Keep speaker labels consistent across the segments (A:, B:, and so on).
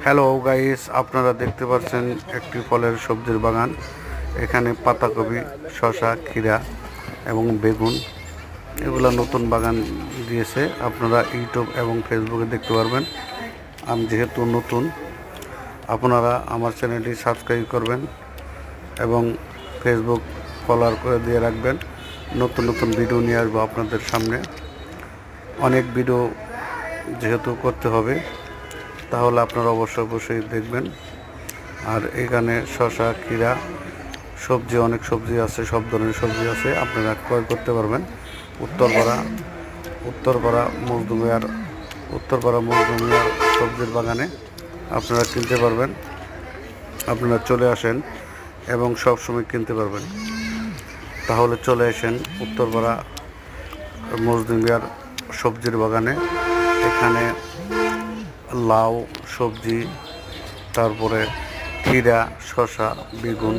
A: Hello guys, আপনারা দেখতে পাচ্ছেন একটি ফলের সবজির বাগান। এখানে পাতাকপি, শসা, ক্ষীরা এবং বেগুন এগুলো নতুন বাগান দিয়েছে। আপনারা ইউটিউব এবং ফেসবুকে দেখতে পারবেন। আমি যেহেতু নতুন, আপনারা আমার চ্যানেলটি সাবস্ক্রাইব করবেন এবং ফেসবুক ফলোয়ার করে দিয়ে রাখবেন। নতুন নতুন ভিডিও নিয়ে আসবো আপনাদের সামনে। অনেক ভিডিও যেহেতু করতে হবে, তাহলে আপনারা অবশ্যই দেখবেন। আর এখানে শসা, ক্ষীরা, সবজি, অনেক সবজি আছে, সব ধরনের সবজি আছে, আপনারা ক্রয় করতে পারবেন। উত্তরপাড়া মজদুমিয়ার সবজির বাগানে আপনারা কিনতে পারবেন। আপনারা চলে আসেন এবং সব সময় কিনতে পারবেন। তাহলে চলে আসেন উত্তরপাড়া মজদুমিয়ার সবজির বাগানে। এখানে লাউ সবজি, তারপরে ক্ষীরা, শসা, বেগুন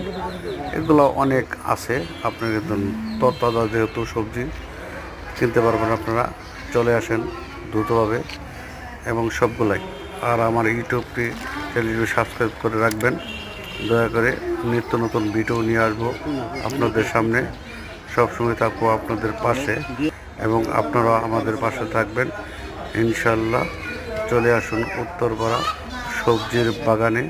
A: এগুলো অনেক আছে। আপনার একদম তরতাজা যেহেতু সবজি কিনতে পারবেন। আপনারা চলে আসেন দ্রুতভাবে এবং সবগুলাই। আর আমার ইউটিউবটি চ্যানেলটি সাবস্ক্রাইব করে রাখবেন দয়া করে। নিত্য নতুন ভিডিও নিয়ে আসবো আপনাদের সামনে। সবসময় থাকবো আপনাদের পাশে এবং আপনারা আমাদের পাশে থাকবেন ইনশাল্লাহ। চলে আসুন উত্তরপাড়া সবজির বাগানে।